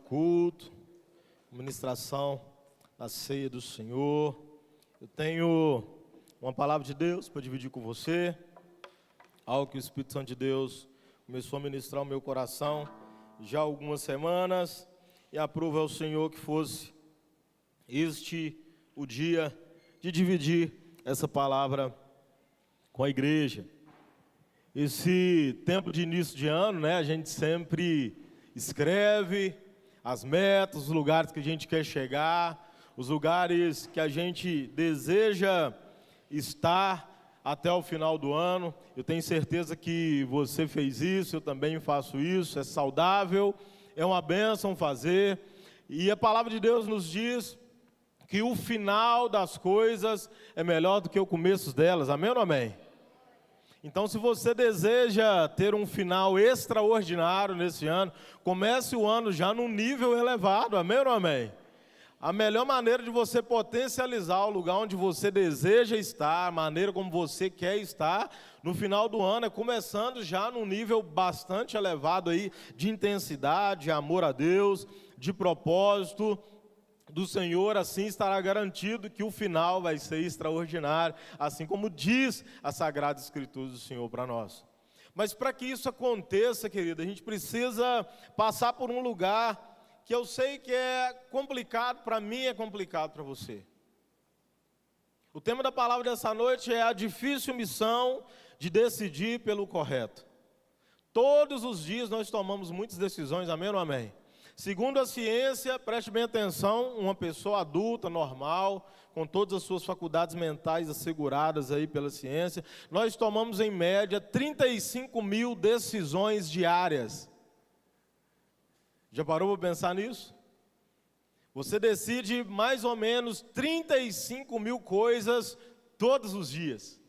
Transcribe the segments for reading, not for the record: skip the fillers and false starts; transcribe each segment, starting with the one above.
culto, ministração da ceia do Senhor. Eu tenho uma palavra de Deus para dividir com você, algo que o Espírito Santo de Deus começou a ministrar o meu coração já há algumas semanas, e aprova ao Senhor que fosse este o dia de dividir essa palavra com a igreja. Esse tempo de início de ano, né, a gente sempre escreve as metas, os lugares que a gente quer chegar, os lugares que a gente deseja estar até o final do ano. Eu tenho certeza que você fez isso, eu também faço isso, é saudável, é uma bênção fazer. E a palavra de Deus nos diz que o final das coisas é melhor do que o começo delas, amém ou não amém? Então, se você deseja ter um final extraordinário nesse ano, comece o ano já num nível elevado, amém ou não amém? A melhor maneira de você potencializar o lugar onde você deseja estar, a maneira como você quer estar, no final do ano é começando já num nível bastante elevado aí de intensidade, de amor a Deus, de propósito do Senhor. Assim estará garantido que o final vai ser extraordinário, assim como diz a Sagrada Escritura do Senhor para nós. Mas para que isso aconteça, querida, a gente precisa passar por um lugar que eu sei que é complicado para mim, é complicado para você. O tema da palavra dessa noite é a difícil missão de decidir pelo correto. Todos os dias nós tomamos muitas decisões, amém ou não amém? Segundo a ciência, preste bem atenção, uma pessoa adulta, normal, com todas as suas faculdades mentais asseguradas aí pela ciência, nós tomamos em média 35 mil decisões diárias. Já parou para pensar nisso? Você decide mais ou menos 35 mil coisas todos os dias.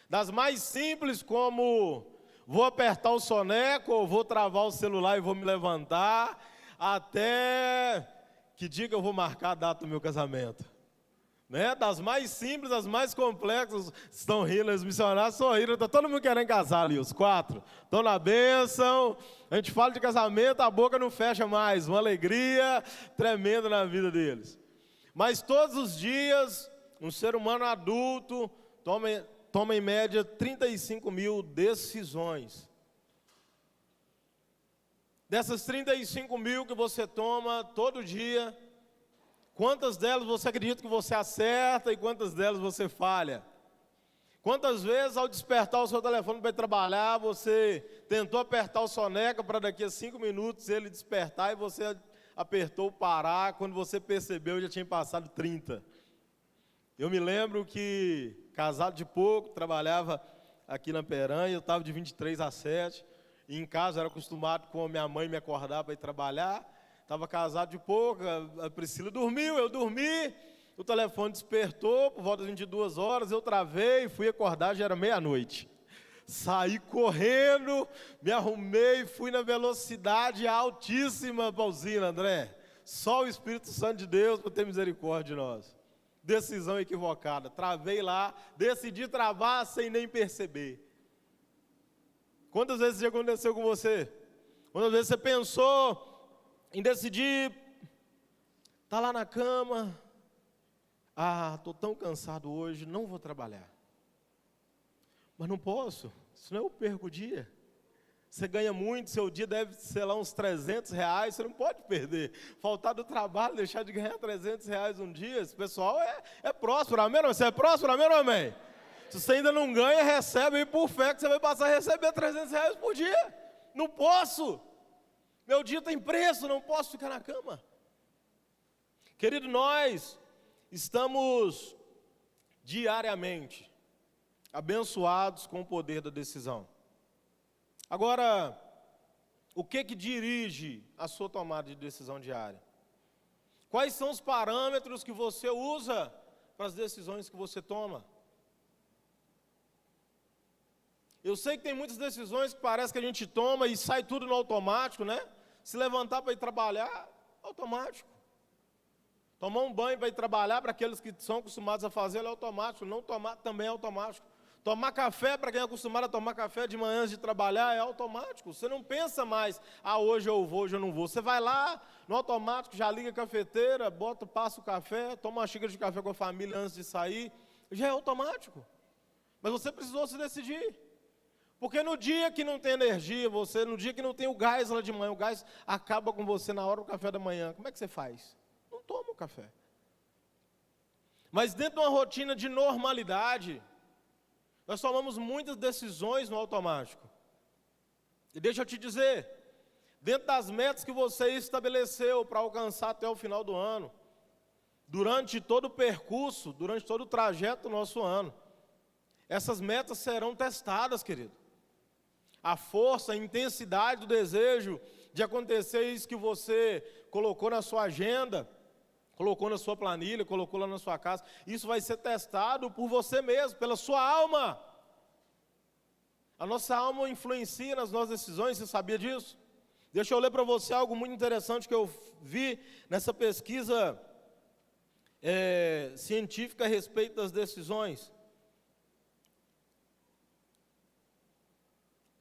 Das mais simples como vou apertar o soneco, ou vou travar o celular e vou me levantar, até que dia que eu vou marcar a data do meu casamento. Né? Das mais simples, das mais complexas, estão rindo, os missionários estão rindo, está todo mundo querendo casar ali, os quatro. Estão na bênção, a gente fala de casamento, a boca não fecha mais, uma alegria tremenda na vida deles. Mas todos os dias, um ser humano adulto toma em média 35 mil decisões. Dessas 35 mil que você toma todo dia, quantas delas você acredita que você acerta e quantas delas você falha? Quantas vezes ao despertar o seu telefone para ir trabalhar, você tentou apertar o soneca para daqui a 5 minutos ele despertar e você apertou o parar, quando você percebeu já tinha passado 30. Eu me lembro que, casado de pouco, trabalhava aqui na Peranha, eu estava de 23 a 7, e em casa eu era acostumado com a minha mãe me acordar para ir trabalhar. Estava casado de pouco, a Priscila dormiu, eu dormi, o telefone despertou por volta de 22 horas, eu travei, fui acordar, já era meia-noite. Saí correndo, me arrumei, fui na velocidade altíssima para a usina, André. Só o Espírito Santo de Deus para ter misericórdia de nós. Decisão equivocada, travei lá, decidi travar sem nem perceber. Quantas vezes já aconteceu com você? Quantas vezes você pensou em decidir, tá lá na cama, estou tão cansado hoje, não vou trabalhar. Mas não posso, senão eu perco o dia. Você ganha muito, seu dia deve ser lá uns R$300, você não pode perder. Faltar do trabalho, deixar de ganhar R$300 um dia, esse pessoal é próspero, amém? Você é próspero, amém ou amém? Se você ainda não ganha, recebe aí por fé que você vai passar a receber R$300 por dia. Não posso. Meu dia tem preço, não posso ficar na cama. Querido, nós estamos diariamente abençoados com o poder da decisão. Agora, o que dirige a sua tomada de decisão diária? Quais são os parâmetros que você usa para as decisões que você toma? Eu sei que tem muitas decisões que parece que a gente toma e sai tudo no automático, né? Se levantar para ir trabalhar, automático. Tomar um banho para ir trabalhar, para aqueles que são acostumados a fazer, é automático. Não tomar também é automático. Tomar café, para quem é acostumado a tomar café de manhã antes de trabalhar, é automático. Você não pensa mais, hoje eu vou, hoje eu não vou. Você vai lá, no automático, já liga a cafeteira, passa o café, toma uma xícara de café com a família antes de sair. Já é automático. Mas você precisou se decidir. Porque no dia que não tem energia, no dia que não tem o gás lá de manhã, o gás acaba com você na hora do café da manhã. Como é que você faz? Não toma o café. Mas dentro de uma rotina de normalidade, nós tomamos muitas decisões no automático. E deixa eu te dizer, dentro das metas que você estabeleceu para alcançar até o final do ano, durante todo o percurso, durante todo o trajeto do nosso ano, essas metas serão testadas, querido. A força, a intensidade do desejo de acontecer isso que você colocou na sua agenda, colocou na sua planilha, colocou lá na sua casa, isso vai ser testado por você mesmo, pela sua alma. A nossa alma influencia nas nossas decisões, você sabia disso? Deixa eu ler para você algo muito interessante que eu vi nessa pesquisa científica a respeito das decisões.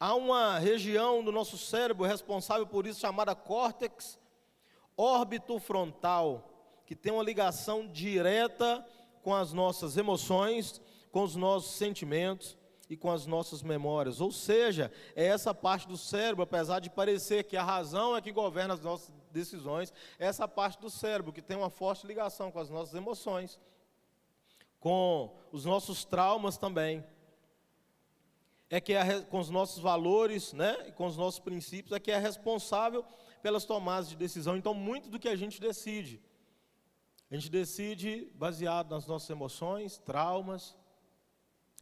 Há uma região do nosso cérebro responsável por isso, chamada córtex órbito-frontal, que tem uma ligação direta com as nossas emoções, com os nossos sentimentos e com as nossas memórias. Ou seja, é essa parte do cérebro, apesar de parecer que a razão é que governa as nossas decisões, é essa parte do cérebro que tem uma forte ligação com as nossas emoções, com os nossos traumas também. Com os nossos valores, né, e com os nossos princípios, é que é responsável pelas tomadas de decisão. Então, muito do que a gente decide baseado nas nossas emoções, traumas,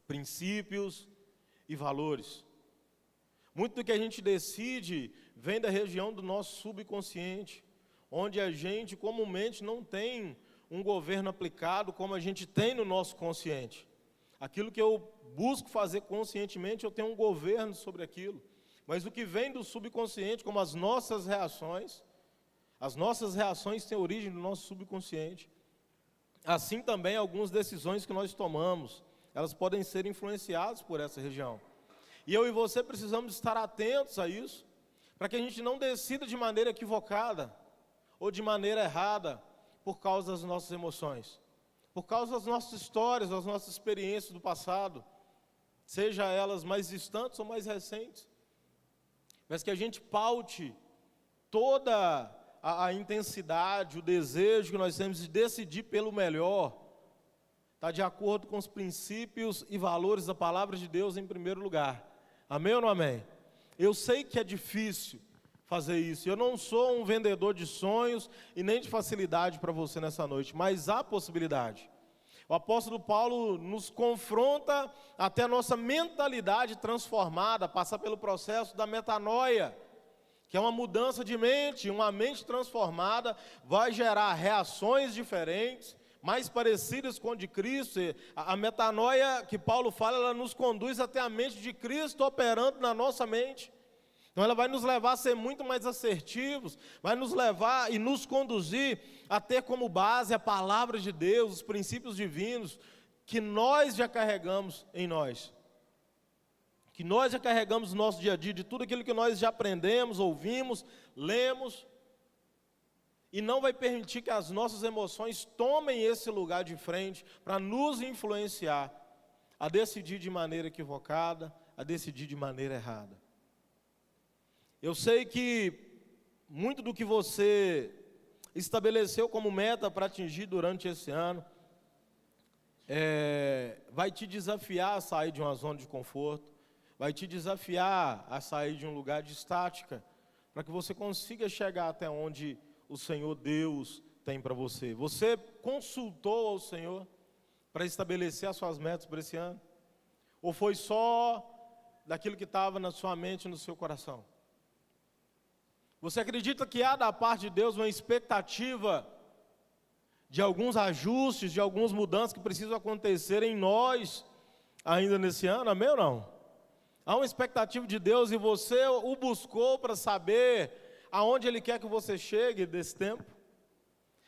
princípios e valores. Muito do que a gente decide vem da região do nosso subconsciente, onde a gente comumente não tem um governo aplicado como a gente tem no nosso consciente. Aquilo que eu busco fazer conscientemente, eu tenho um governo sobre aquilo. Mas o que vem do subconsciente, como as nossas reações têm origem no nosso subconsciente. Assim também algumas decisões que nós tomamos, elas podem ser influenciadas por essa região. E eu e você precisamos estar atentos a isso, para que a gente não decida de maneira equivocada, ou de maneira errada, por causa das nossas emoções. Por causa das nossas histórias, das nossas experiências do passado, seja elas mais distantes ou mais recentes, mas que a gente paute toda a intensidade, o desejo que nós temos de decidir pelo melhor, está de acordo com os princípios e valores da palavra de Deus em primeiro lugar. Amém ou não amém? Eu sei que é difícil fazer isso, eu não sou um vendedor de sonhos e nem de facilidade para você nessa noite, mas há possibilidade. O apóstolo Paulo nos confronta até a nossa mentalidade transformada, passar pelo processo da metanoia, que é uma mudança de mente. Uma mente transformada vai gerar reações diferentes, mais parecidas com a de Cristo. A metanoia que Paulo fala, ela nos conduz até a mente de Cristo operando na nossa mente. Então ela vai nos levar a ser muito mais assertivos, vai nos levar e nos conduzir a ter como base a palavra de Deus, os princípios divinos, que nós já carregamos em nós. Que nós já carregamos no nosso dia a dia, de tudo aquilo que nós já aprendemos, ouvimos, lemos. E não vai permitir que as nossas emoções tomem esse lugar de frente para nos influenciar a decidir de maneira equivocada, a decidir de maneira errada. Eu sei que muito do que você estabeleceu como meta para atingir durante esse ano vai te desafiar a sair de uma zona de conforto, vai te desafiar a sair de um lugar de estática, para que você consiga chegar até onde o Senhor Deus tem para você. Você consultou ao Senhor para estabelecer as suas metas para esse ano? Ou foi só daquilo que estava na sua mente e no seu coração? Você acredita que há da parte de Deus uma expectativa de alguns ajustes, de algumas mudanças que precisam acontecer em nós ainda nesse ano? Amém ou não? Há uma expectativa de Deus e você o buscou para saber aonde Ele quer que você chegue desse tempo?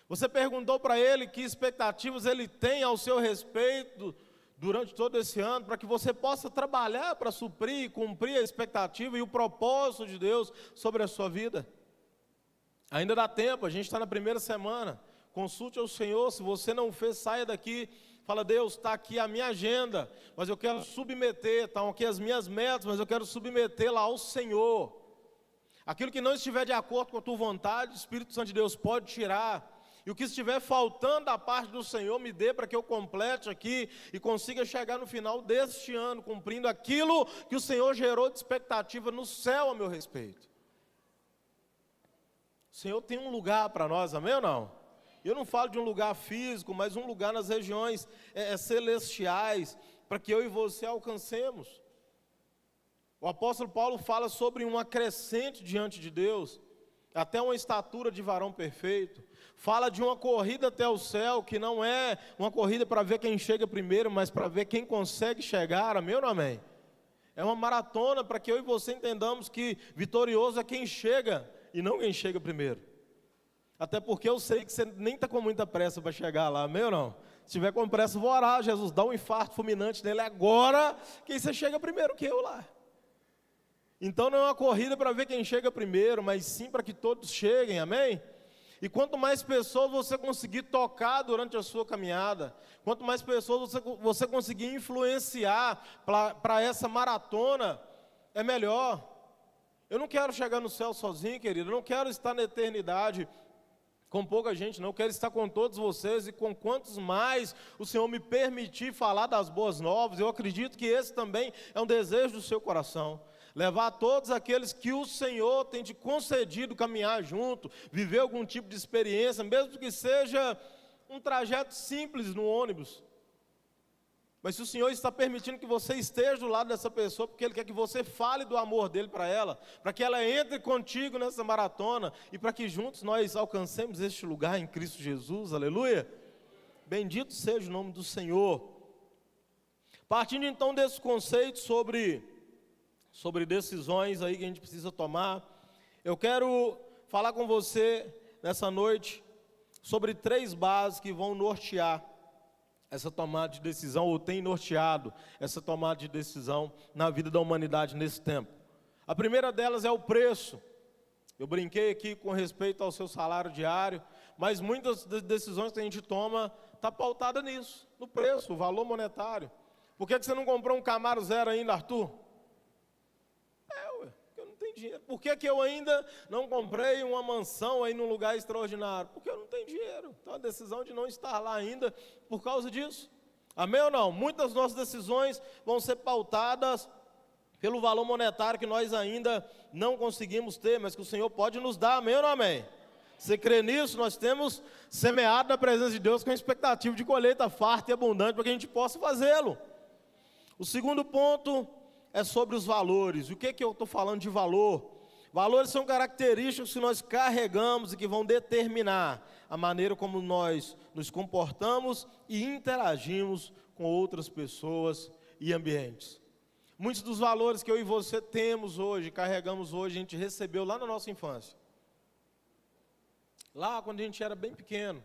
Você perguntou para Ele que expectativas Ele tem ao seu respeito durante todo esse ano, para que você possa trabalhar para suprir e cumprir a expectativa e o propósito de Deus sobre a sua vida. Ainda dá tempo, a gente está na primeira semana. Consulte ao Senhor, se você não fez, saia daqui. Fala: Deus, está aqui a minha agenda, mas eu quero submeter, estão aqui as minhas metas, mas eu quero submetê-la ao Senhor. Aquilo que não estiver de acordo com a tua vontade, o Espírito Santo de Deus pode tirar. E o que estiver faltando da parte do Senhor, me dê para que eu complete aqui e consiga chegar no final deste ano, cumprindo aquilo que o Senhor gerou de expectativa no céu a meu respeito. O Senhor tem um lugar para nós, amém ou não? Eu não falo de um lugar físico, mas um lugar nas regiões celestiais, para que eu e você alcancemos. O apóstolo Paulo fala sobre uma crescente diante de Deus, até uma estatura de varão perfeito. Fala de uma corrida até o céu, que não é uma corrida para ver quem chega primeiro, mas para ver quem consegue chegar, amém ou não amém? É uma maratona para que eu e você entendamos que vitorioso é quem chega e não quem chega primeiro. Até porque eu sei que você nem está com muita pressa para chegar lá, amém ou não? Se tiver com pressa, vou orar: Jesus, dá um infarto fulminante nele agora, que aí você chega primeiro que eu lá. Então não é uma corrida para ver quem chega primeiro, mas sim para que todos cheguem, amém? E quanto mais pessoas você conseguir tocar durante a sua caminhada, quanto mais pessoas você conseguir influenciar para essa maratona, é melhor. Eu não quero chegar no céu sozinho, querido, eu não quero estar na eternidade com pouca gente, não, eu quero estar com todos vocês e com quantos mais o Senhor me permitir falar das boas novas. Eu acredito que esse também é um desejo do seu coração. Levar a todos aqueles que o Senhor tem te concedido caminhar junto, viver algum tipo de experiência, mesmo que seja um trajeto simples no ônibus. Mas se o Senhor está permitindo que você esteja do lado dessa pessoa, porque Ele quer que você fale do amor dEle para ela, para que ela entre contigo nessa maratona, e para que juntos nós alcancemos este lugar em Cristo Jesus, aleluia. Bendito seja o nome do Senhor. Partindo então desse conceito sobre decisões aí que a gente precisa tomar, eu quero falar com você nessa noite sobre 3 bases que vão nortear essa tomada de decisão, ou tem norteado essa tomada de decisão na vida da humanidade nesse tempo. A primeira delas é o preço. Eu brinquei aqui com respeito ao seu salário diário, mas muitas das decisões que a gente toma está pautada nisso, no preço, o valor monetário. Por que você não comprou um Camaro zero ainda, Arthur? Porque eu não tenho dinheiro. Por que eu ainda não comprei uma mansão aí num lugar extraordinário? Porque eu não tenho dinheiro. Então a decisão de não estar lá ainda por causa disso. Amém ou não? Muitas das nossas decisões vão ser pautadas pelo valor monetário que nós ainda não conseguimos ter, mas que o Senhor pode nos dar, amém ou não amém? Você crê nisso? Nós temos semeado na presença de Deus com a expectativa de colheita farta e abundante para que a gente possa fazê-lo. O segundo ponto é sobre os valores. O que eu estou falando de valor? Valores são características que nós carregamos e que vão determinar a maneira como nós nos comportamos e interagimos com outras pessoas e ambientes. Muitos dos valores que eu e você temos hoje, carregamos hoje, a gente recebeu lá na nossa infância. Lá quando a gente era bem pequeno.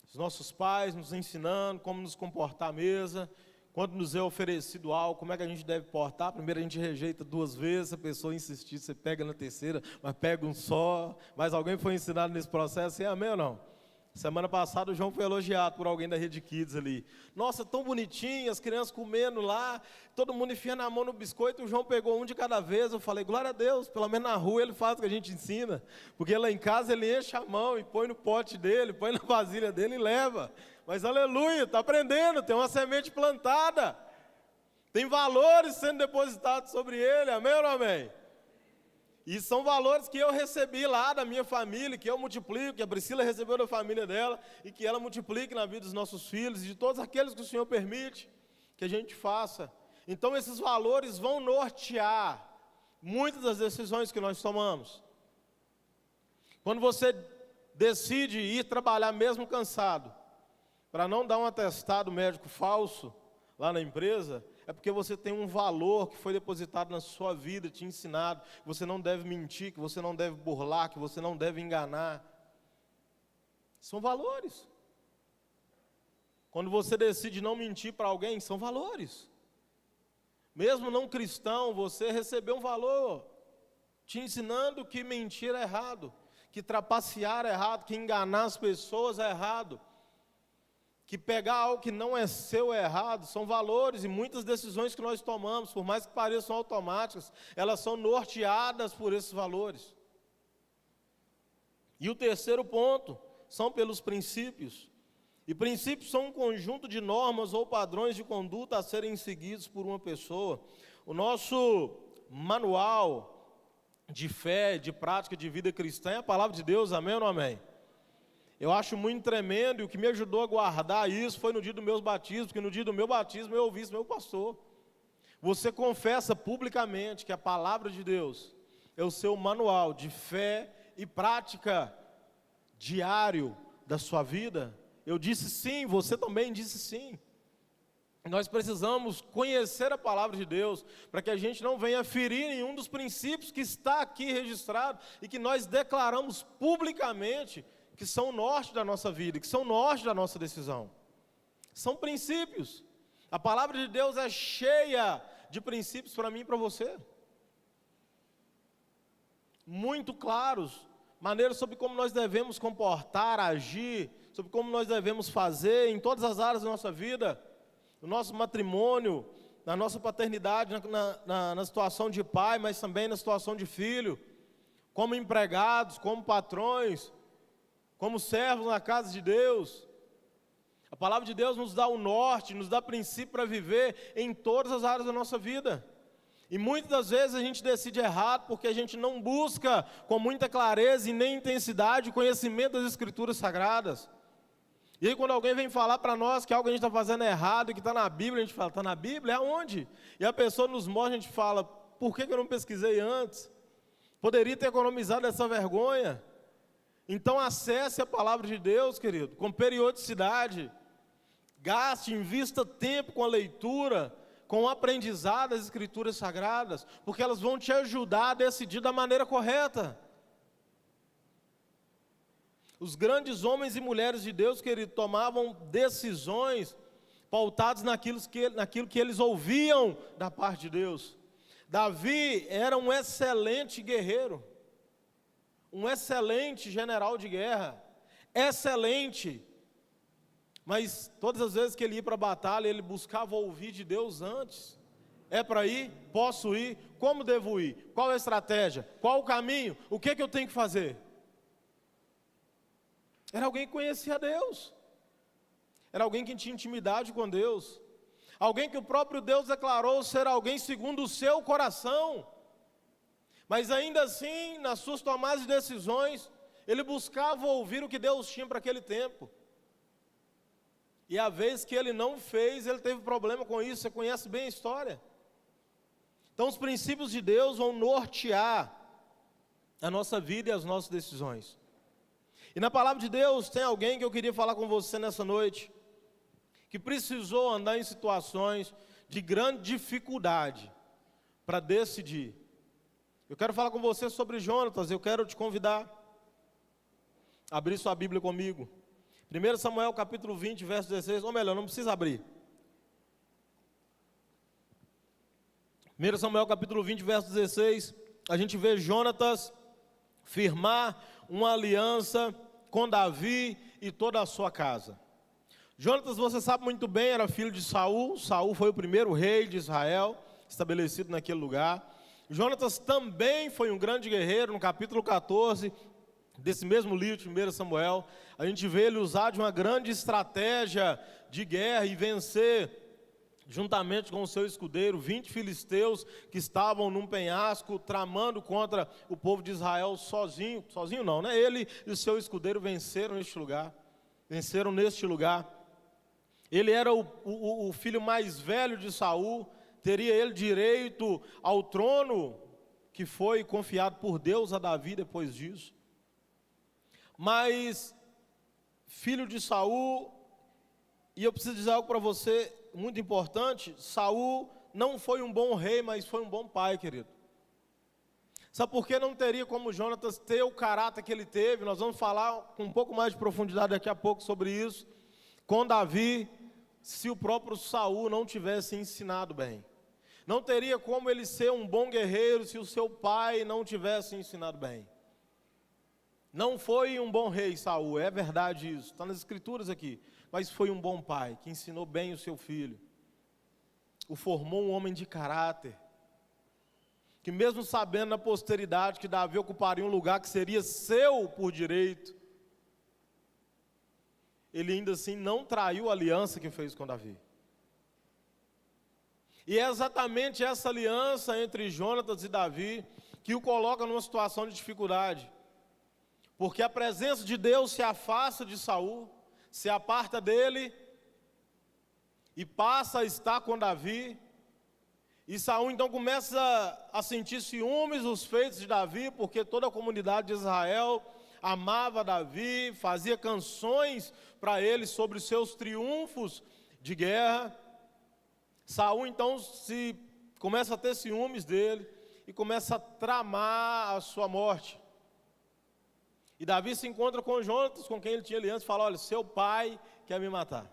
Os nossos pais nos ensinando como nos comportar à mesa. Quando nos é oferecido algo, como é que a gente deve portar? Primeiro a gente rejeita 2 vezes, se a pessoa insistir, você pega na terceira, mas pega um só. Mas alguém foi ensinado nesse processo, amém ou não? Semana passada o João foi elogiado por alguém da Rede Kids ali. Nossa, tão bonitinho, as crianças comendo lá, todo mundo enfiando a mão no biscoito, o João pegou um de cada vez. Eu falei, glória a Deus, pelo menos na rua ele faz o que a gente ensina. Porque lá em casa ele enche a mão e põe no pote dele, põe na vasilha dele e leva. Mas aleluia, está aprendendo, tem uma semente plantada. Tem valores sendo depositados sobre ele, amém ou não amém? E são valores que eu recebi lá da minha família, que eu multiplico, que a Priscila recebeu da família dela, e que ela multiplique na vida dos nossos filhos, e de todos aqueles que o Senhor permite que a gente faça. Então esses valores vão nortear muitas das decisões que nós tomamos. Quando você decide ir trabalhar mesmo cansado, para não dar um atestado médico falso lá na empresa, é porque você tem um valor que foi depositado na sua vida, te ensinado, que você não deve mentir, que você não deve burlar, que você não deve enganar. São valores. quando você decide não mentir para alguém, são valores. Mesmo não cristão, você recebeu um valor te ensinando que mentir é errado, que trapacear é errado, que enganar as pessoas é errado, que pegar algo que não é seu é errado. São valores, e muitas decisões que nós tomamos, por mais que pareçam automáticas, elas são norteadas por esses valores. E o terceiro ponto são pelos princípios. E princípios são um conjunto de normas ou padrões de conduta a serem seguidos por uma pessoa. O nosso manual de fé, de prática de vida cristã é a palavra de Deus, amém ou não amém? Eu acho muito tremendo, e o que me ajudou a guardar isso foi no dia do meu batismo, porque no dia do meu batismo eu ouvi isso do meu pastor. Você confessa publicamente que a palavra de Deus é o seu manual de fé e prática diário da sua vida? Eu disse sim, você também disse sim. Nós precisamos conhecer a palavra de Deus, para que a gente não venha ferir nenhum dos princípios que está aqui registrado, e que nós declaramos publicamente que são o norte da nossa vida, que são o norte da nossa decisão. São princípios. A palavra de Deus é cheia de princípios para mim e para você. Muito claros, maneiras sobre como nós devemos comportar, agir, sobre como nós devemos fazer em todas as áreas da nossa vida, no nosso matrimônio, na nossa paternidade, na situação de pai, mas também na situação de filho, como empregados, como patrões, como servos na casa de Deus. A palavra de Deus nos dá o norte, nos dá princípio para viver em todas as áreas da nossa vida. E muitas das vezes a gente decide errado porque a gente não busca com muita clareza e nem intensidade o conhecimento das Escrituras Sagradas. E aí quando alguém vem falar para nós que algo a gente está fazendo errado e que está na Bíblia, a gente fala, está na Bíblia? É aonde? E a pessoa nos mostra, a gente fala, por que eu não pesquisei antes? Poderia ter economizado essa vergonha. Então acesse a palavra de Deus, querido, com periodicidade. Gaste, invista tempo com a leitura, com o aprendizado das Escrituras Sagradas, porque elas vão te ajudar a decidir da maneira correta. Os grandes homens e mulheres de Deus, querido, tomavam decisões pautadas naquilo que eles ouviam da parte de Deus. Davi era um excelente guerreiro, um excelente general de guerra, excelente. Mas todas as vezes que ele ia para a batalha, ele buscava ouvir de Deus antes. É para ir? Posso ir? Como devo ir? Qual a estratégia? Qual o caminho? O que eu tenho que fazer? Era alguém que conhecia Deus. Era alguém que tinha intimidade com Deus. Alguém que o próprio Deus declarou ser alguém segundo o seu coração. Mas ainda assim, nas suas tomadas de decisões, ele buscava ouvir o que Deus tinha para aquele tempo. E a vez que ele não fez, ele teve problema com isso. Você conhece bem a história. Então os princípios de Deus vão nortear a nossa vida e as nossas decisões. E na palavra de Deus tem alguém que eu queria falar com você nessa noite, que precisou andar em situações de grande dificuldade para decidir. Eu quero falar com você sobre Jonatas. Eu quero te convidar a abrir sua Bíblia comigo. 1 Samuel capítulo 20, verso 16, ou melhor, não precisa abrir. 1 Samuel capítulo 20, verso 16, a gente vê Jonatas firmar uma aliança com Davi e toda a sua casa. Jonatas, você sabe muito bem, era filho de Saul. Saul foi o primeiro rei de Israel, estabelecido naquele lugar. Jonatas também foi um grande guerreiro. No capítulo 14 desse mesmo livro de 1 Samuel, a gente vê ele usar de uma grande estratégia de guerra e vencer, juntamente com o seu escudeiro, 20 filisteus que estavam num penhasco, tramando contra o povo de Israel sozinho não, né? Ele e o seu escudeiro venceram neste lugar. Ele era o filho mais velho de Saul, teria ele direito ao trono que foi confiado por Deus a Davi depois disso. Mas, filho de Saul, e eu preciso dizer algo para você muito importante, Saul não foi um bom rei, mas foi um bom pai, querido. Sabe por que não teria como Jonatas ter o caráter que ele teve? Nós vamos falar com um pouco mais de profundidade daqui a pouco sobre isso, com Davi, se o próprio Saul não tivesse ensinado bem. Não teria como ele ser um bom guerreiro se o seu pai não tivesse ensinado bem. Não foi um bom rei Saul, é verdade isso, está nas escrituras aqui. Mas foi um bom pai, que ensinou bem o seu filho. O formou um homem de caráter. Que mesmo sabendo na posteridade que Davi ocuparia um lugar que seria seu por direito, ele ainda assim não traiu a aliança que fez com Davi. E é exatamente essa aliança entre Jonatas e Davi que o coloca numa situação de dificuldade. Porque a presença de Deus se afasta de Saul, se aparta dele e passa a estar com Davi. E Saul então começa a sentir ciúmes dos feitos de Davi, porque toda a comunidade de Israel amava Davi, fazia canções para ele sobre os seus triunfos de guerra. Saul então começa a ter ciúmes dele e começa a tramar a sua morte. E Davi se encontra com Jonatas, com quem ele tinha aliança, e fala: olha, seu pai quer me matar.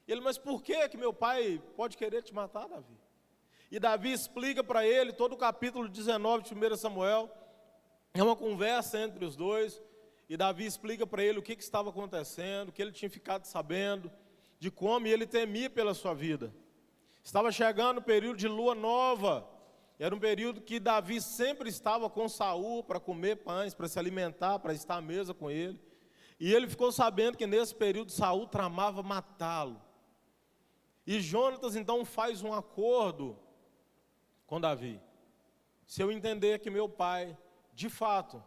Ele: mas por que meu pai pode querer te matar, Davi? E Davi explica para ele todo o capítulo 19 de 1 Samuel. É uma conversa entre os dois. E Davi explica para ele o que estava acontecendo, que ele tinha ficado sabendo, de como ele temia pela sua vida. Estava chegando o período de lua nova. Era um período que Davi sempre estava com Saul para comer pães, para se alimentar, para estar à mesa com ele. E ele ficou sabendo que nesse período Saul tramava matá-lo. E Jonatas então faz um acordo com Davi: se eu entender que meu pai, de fato,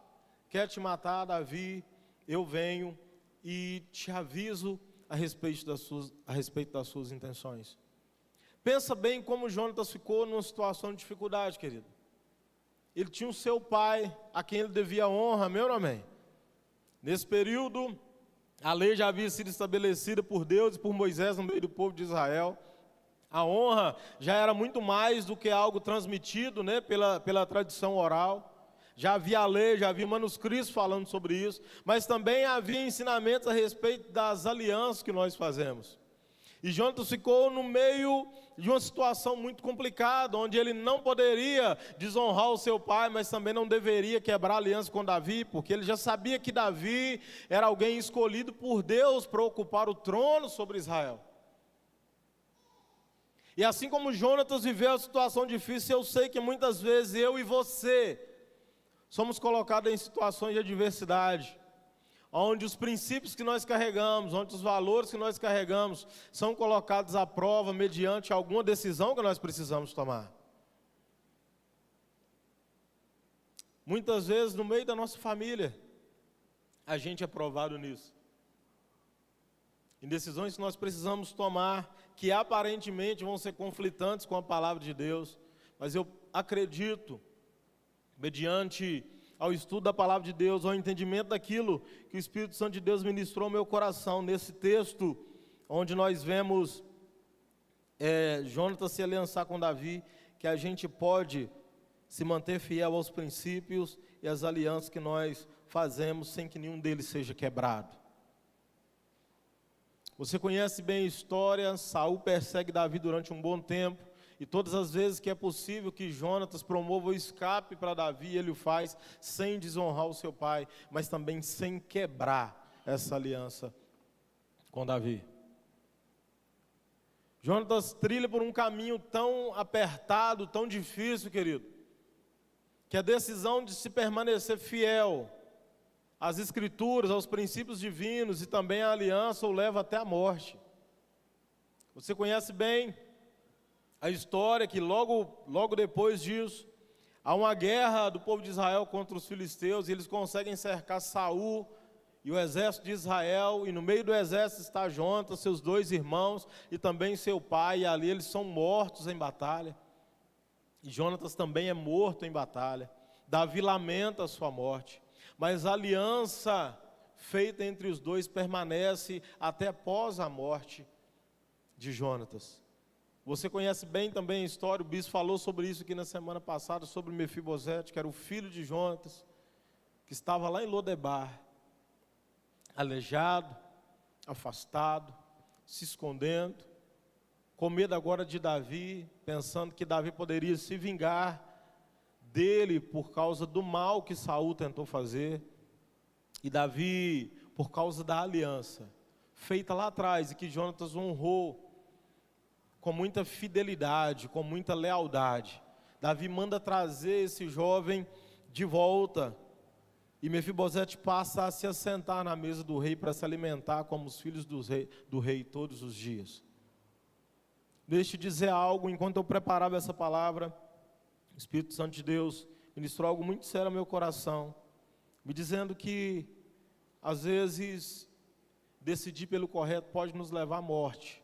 quer te matar, Davi, eu venho e te aviso a respeito das suas intenções. Pensa bem como Jonatas ficou numa situação de dificuldade, querido. Ele tinha o seu pai, a quem ele devia honra, amém ou amém? Nesse período, a lei já havia sido estabelecida por Deus e por Moisés no meio do povo de Israel. A honra já era muito mais do que algo transmitido, né, pela tradição oral. Já havia a lei, já havia manuscritos falando sobre isso, mas também havia ensinamentos a respeito das alianças que nós fazemos. E Jonatas ficou no meio de uma situação muito complicada, onde ele não poderia desonrar o seu pai, mas também não deveria quebrar a aliança com Davi, porque ele já sabia que Davi era alguém escolhido por Deus para ocupar o trono sobre Israel. E assim como Jonatas viveu a situação difícil, eu sei que muitas vezes eu e você somos colocados em situações de adversidade, onde os princípios que nós carregamos, onde os valores que nós carregamos, são colocados à prova mediante alguma decisão que nós precisamos tomar. Muitas vezes no meio da nossa família, a gente é provado nisso. Em decisões que nós precisamos tomar, que aparentemente vão ser conflitantes com a palavra de Deus, mas eu acredito, mediante ao estudo da palavra de Deus, ao entendimento daquilo que o Espírito Santo de Deus ministrou ao meu coração, nesse texto, onde nós vemos Jonatas se aliançar com Davi, que a gente pode se manter fiel aos princípios e às alianças que nós fazemos, sem que nenhum deles seja quebrado. Você conhece bem a história. Saul persegue Davi durante um bom tempo, e todas as vezes que é possível que Jonatas promova o escape para Davi, ele o faz sem desonrar o seu pai, mas também sem quebrar essa aliança com Davi. Jonatas trilha por um caminho tão apertado, tão difícil, querido, que a decisão de se permanecer fiel às Escrituras, aos princípios divinos e também à aliança o leva até a morte. Você conhece bem a história que logo depois disso, há uma guerra do povo de Israel contra os filisteus, e eles conseguem cercar Saul e o exército de Israel, e no meio do exército está Jonatas, seus dois irmãos, e também seu pai, e ali eles são mortos em batalha. E Jonatas também é morto em batalha. Davi lamenta a sua morte, mas a aliança feita entre os dois permanece até após a morte de Jonatas. Você conhece bem também a história, o bispo falou sobre isso aqui na semana passada, sobre Mefibosete, que era o filho de Jonatas, que estava lá em Lodebar, aleijado, afastado, se escondendo, com medo agora de Davi, pensando que Davi poderia se vingar dele por causa do mal que Saul tentou fazer. E Davi, por causa da aliança feita lá atrás e que Jonatas honrou com muita fidelidade, com muita lealdade, Davi manda trazer esse jovem de volta. E Mefibosete passa a se assentar na mesa do rei para se alimentar como os filhos do rei todos os dias. Deixa eu dizer algo, enquanto eu preparava essa palavra, o Espírito Santo de Deus ministrou algo muito sério ao meu coração, me dizendo que, às vezes, decidir pelo correto pode nos levar à morte,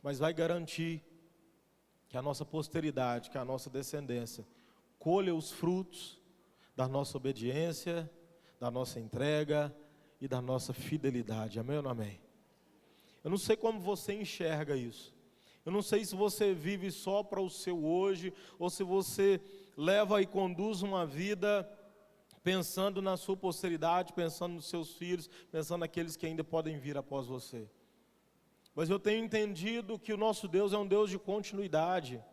mas vai garantir que a nossa posteridade, que a nossa descendência, colha os frutos da nossa obediência, da nossa entrega e da nossa fidelidade. Amém ou não amém? Eu não sei como você enxerga isso. Eu não sei se você vive só para o seu hoje, ou se você leva e conduz uma vida pensando na sua posteridade, pensando nos seus filhos, pensando naqueles que ainda podem vir após você. Mas eu tenho entendido que o nosso Deus é um Deus de continuidade,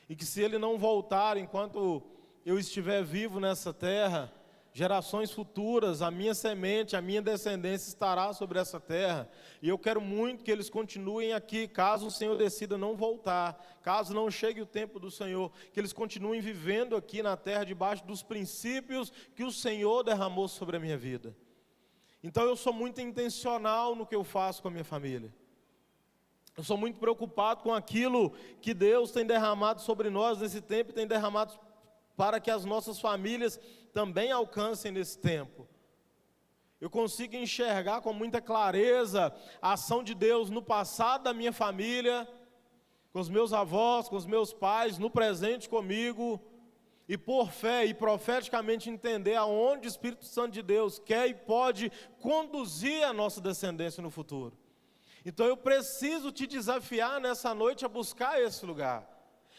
e que se Ele não voltar enquanto eu estiver vivo nessa terra, gerações futuras, a minha semente, a minha descendência estará sobre essa terra, e eu quero muito que eles continuem aqui, caso o Senhor decida não voltar, caso não chegue o tempo do Senhor, que eles continuem vivendo aqui na terra, debaixo dos princípios que o Senhor derramou sobre a minha vida. Então eu sou muito intencional no que eu faço com a minha família, eu sou muito preocupado com aquilo que Deus tem derramado sobre nós nesse tempo, tem derramado para que as nossas famílias também alcancem nesse tempo. Eu consigo enxergar com muita clareza a ação de Deus no passado da minha família, com os meus avós, com os meus pais, no presente comigo, e por fé e profeticamente entender aonde o Espírito Santo de Deus quer e pode conduzir a nossa descendência no futuro. Então eu preciso te desafiar nessa noite a buscar esse lugar,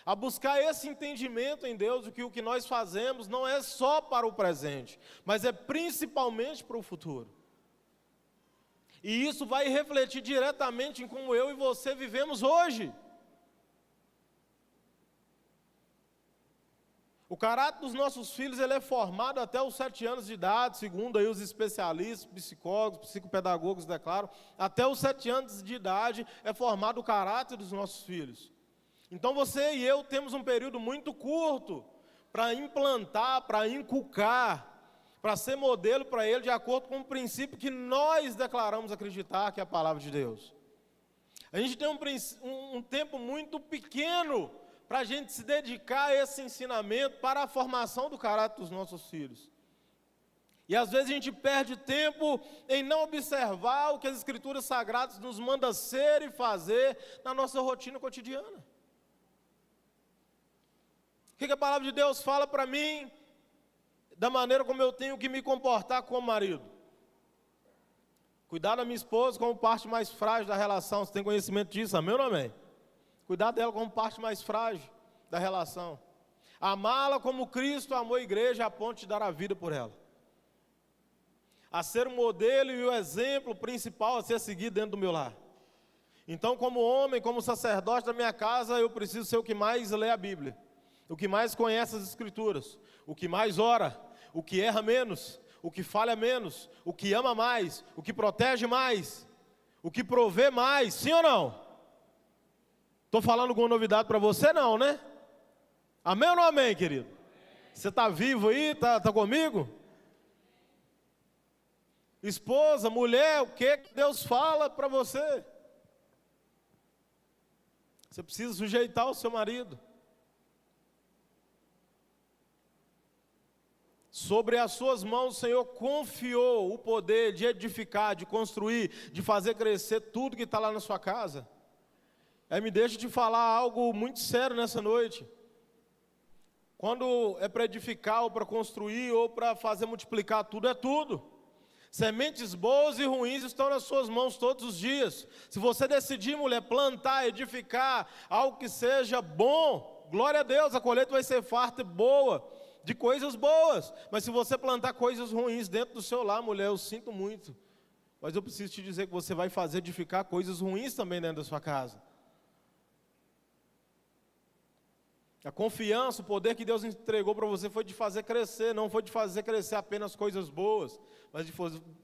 a buscar esse entendimento em Deus, de que o que nós fazemos não é só para o presente, mas é principalmente para o futuro. E isso vai refletir diretamente em como eu e você vivemos hoje. O caráter dos nossos filhos, ele é formado até os 7 anos de idade, segundo aí os especialistas, psicólogos, psicopedagogos declaram, até os 7 anos de idade é formado o caráter dos nossos filhos. Então você e eu temos um período muito curto para implantar, para inculcar, para ser modelo para ele de acordo com o princípio que nós declaramos acreditar, que é a palavra de Deus. A gente tem um tempo muito pequeno para a gente se dedicar a esse ensinamento para a formação do caráter dos nossos filhos. E às vezes a gente perde tempo em não observar o que as Escrituras Sagradas nos mandam ser e fazer na nossa rotina cotidiana. O que a palavra de Deus fala para mim, da maneira como eu tenho que me comportar como marido? Cuidar da minha esposa como parte mais frágil da relação. Você tem conhecimento disso, amém ou não amém? Cuidar dela como parte mais frágil da relação. Amá-la como Cristo amou a igreja a ponto de dar a vida por ela. A ser o modelo e o exemplo principal a ser seguido dentro do meu lar. Então, como homem, como sacerdote da minha casa, eu preciso ser o que mais lê a Bíblia, o que mais conhece as Escrituras, o que mais ora, o que erra menos, o que falha menos, o que ama mais, o que protege mais, o que provê mais, sim ou não? Estou falando alguma novidade para você não, né? Amém ou não amém, querido? Você está vivo aí? Está comigo? Esposa, mulher, o que Deus fala para você? Você precisa sujeitar o seu marido. Sobre as suas mãos o Senhor confiou o poder de edificar, de construir, de fazer crescer tudo que está lá na sua casa. Aí me deixa te falar algo muito sério nessa noite. Quando é para edificar, ou para construir, ou para fazer multiplicar tudo, é tudo. Sementes boas e ruins estão nas suas mãos todos os dias. Se você decidir, mulher, plantar, edificar, algo que seja bom, glória a Deus, a colheita vai ser farta e boa, de coisas boas. Mas se você plantar coisas ruins dentro do seu lar, mulher, eu sinto muito. Mas eu preciso te dizer que você vai fazer edificar coisas ruins também dentro da sua casa. A confiança, o poder que Deus entregou para você foi de fazer crescer, não foi de fazer crescer apenas coisas boas, mas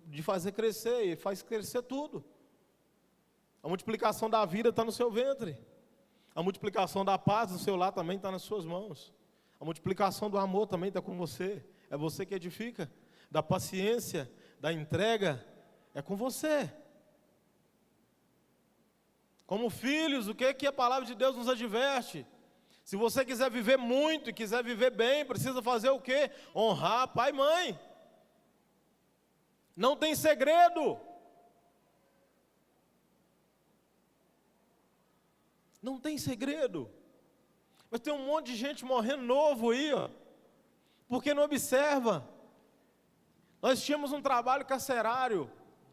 de fazer crescer, e faz crescer tudo. A multiplicação da vida está no seu ventre. A multiplicação da paz no seu lar também está nas suas mãos. A multiplicação do amor também está com você. É você que edifica. Da paciência, da entrega, é com você. Como filhos, o que a palavra de Deus nos adverte? Se você quiser viver muito e quiser viver bem, precisa fazer o quê? Honrar pai e mãe. Não tem segredo. Não tem segredo. Mas tem um monte de gente morrendo novo aí, ó, porque não observa. Nós tínhamos um trabalho carcerário,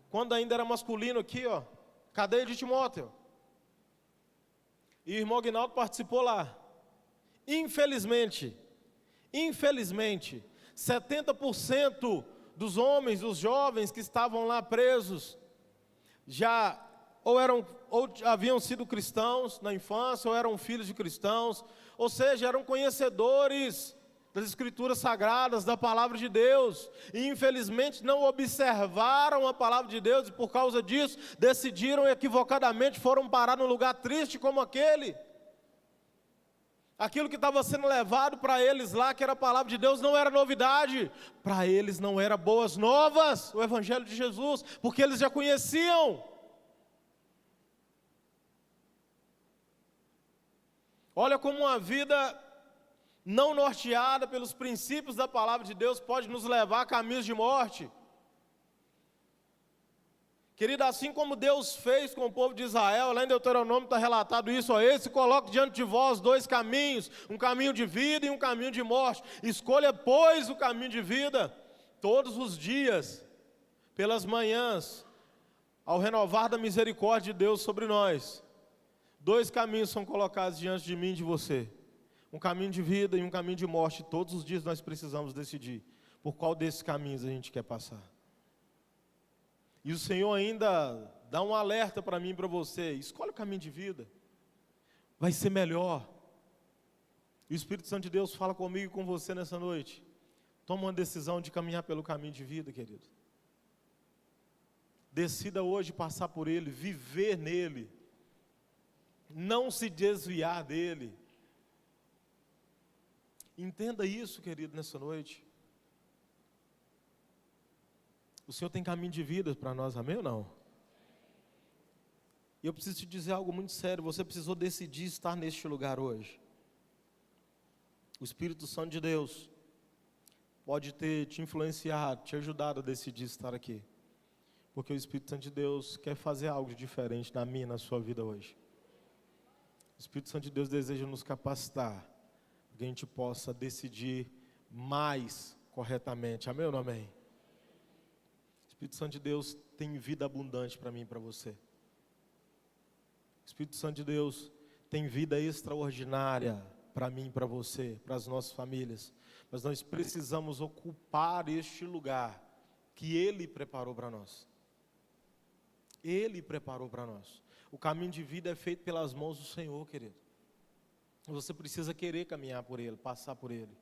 quando ainda era masculino aqui, ó, cadeia de Timóteo. E o irmão Aguinaldo participou lá. Infelizmente, 70% dos homens, dos jovens que estavam lá presos, já ou haviam sido cristãos na infância, ou eram filhos de cristãos, ou seja, eram conhecedores das Escrituras Sagradas, da Palavra de Deus, e infelizmente não observaram a Palavra de Deus, e por causa disso, decidiram equivocadamente, foram parar num lugar triste como aquele. Aquilo que estava sendo levado para eles lá, que era a Palavra de Deus, não era novidade, para eles não era boas novas, o Evangelho de Jesus, porque eles já conheciam. Olha como uma vida não norteada pelos princípios da palavra de Deus pode nos levar a caminhos de morte. Querida, assim como Deus fez com o povo de Israel, lá em Deuteronômio está relatado isso, ó, esse coloca diante de vós dois caminhos, um caminho de vida e um caminho de morte. Escolha, pois, o caminho de vida todos os dias, pelas manhãs, ao renovar da misericórdia de Deus sobre nós. Dois caminhos são colocados diante de mim e de você. Um caminho de vida e um caminho de morte. Todos os dias nós precisamos decidir por qual desses caminhos a gente quer passar. E o Senhor ainda dá um alerta para mim e para você. Escolhe o caminho de vida. Vai ser melhor. E o Espírito Santo de Deus fala comigo e com você nessa noite. Toma uma decisão de caminhar pelo caminho de vida, querido. Decida hoje passar por ele, viver nele. Não se desviar dele. Entenda isso, querido, nessa noite. O Senhor tem caminho de vida para nós, amém ou não? E eu preciso te dizer algo muito sério. Você precisou decidir estar neste lugar hoje. O Espírito Santo de Deus pode ter te influenciado, te ajudado a decidir estar aqui. Porque o Espírito Santo de Deus quer fazer algo de diferente na minha e na sua vida hoje. O Espírito Santo de Deus deseja nos capacitar, para que a gente possa decidir mais corretamente. Amém ou não amém? O Espírito Santo de Deus tem vida abundante para mim e para você. O Espírito Santo de Deus tem vida extraordinária para mim e para você, para as nossas famílias. Mas nós precisamos ocupar este lugar que Ele preparou para nós. Ele preparou para nós. O caminho de vida é feito pelas mãos do Senhor, querido. Você precisa querer caminhar por Ele, passar por Ele.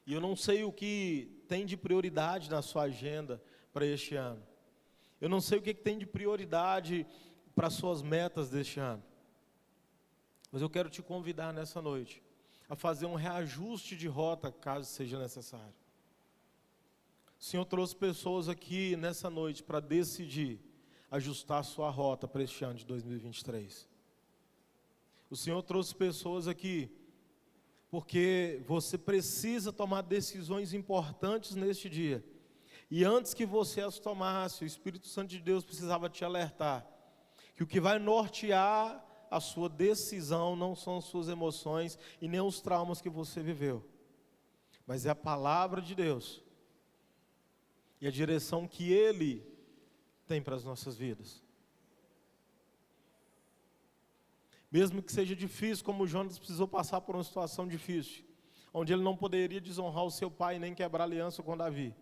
E eu não sei o que tem de prioridade na sua agenda para este ano. Eu não sei o que tem de prioridade para as suas metas deste ano. Mas eu quero te convidar nessa noite a fazer um reajuste de rota, caso seja necessário. O Senhor trouxe pessoas aqui nessa noite para decidir ajustar a sua rota para este ano de 2023. O Senhor trouxe pessoas aqui porque você precisa tomar decisões importantes neste dia. E antes que você as tomasse, o Espírito Santo de Deus precisava te alertar que o que vai nortear a sua decisão não são as suas emoções e nem os traumas que você viveu, mas é a palavra de Deus e a direção que Ele tem para as nossas vidas. Mesmo que seja difícil, como Jonas precisou passar por uma situação difícil, onde ele não poderia desonrar o seu pai nem quebrar aliança com Davi.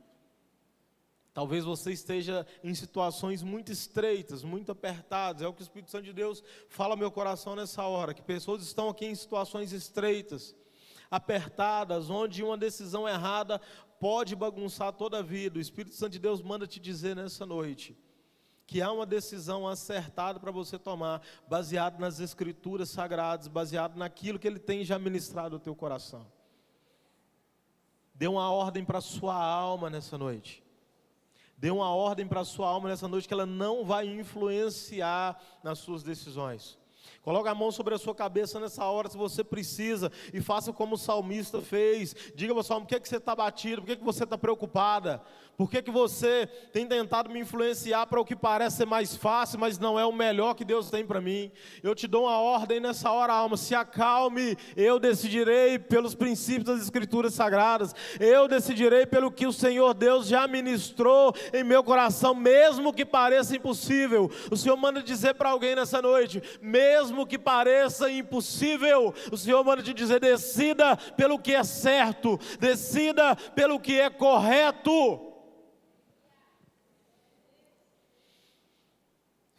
Talvez você esteja em situações muito estreitas, muito apertadas. É o que o Espírito Santo de Deus fala ao meu coração nessa hora, que pessoas estão aqui em situações estreitas, apertadas, onde uma decisão errada pode bagunçar toda a vida. O Espírito Santo de Deus manda te dizer nessa noite que há uma decisão acertada para você tomar, baseado nas Escrituras Sagradas, baseado naquilo que Ele tem já ministrado ao teu coração. Dê uma ordem para a sua alma nessa noite. Dê uma ordem para a sua alma nessa noite que ela não vai influenciar nas suas decisões. Coloque a mão sobre a sua cabeça nessa hora, se você precisa, e faça como o salmista fez. Diga para o salmo, por que você está batido? Por que você está preocupada? Por que você tem tentado me influenciar para o que parece ser mais fácil, mas não é o melhor que Deus tem para mim? Eu te dou uma ordem nessa hora, alma, se acalme. Eu decidirei pelos princípios das Escrituras Sagradas. Eu decidirei pelo que o Senhor Deus já ministrou em meu coração, mesmo que pareça impossível. O Senhor manda dizer para alguém nessa noite, mesmo que pareça impossível, o Senhor manda te dizer, decida pelo que é certo, decida pelo que é correto.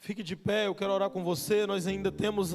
Fique de pé, eu quero orar com você. Nós ainda temos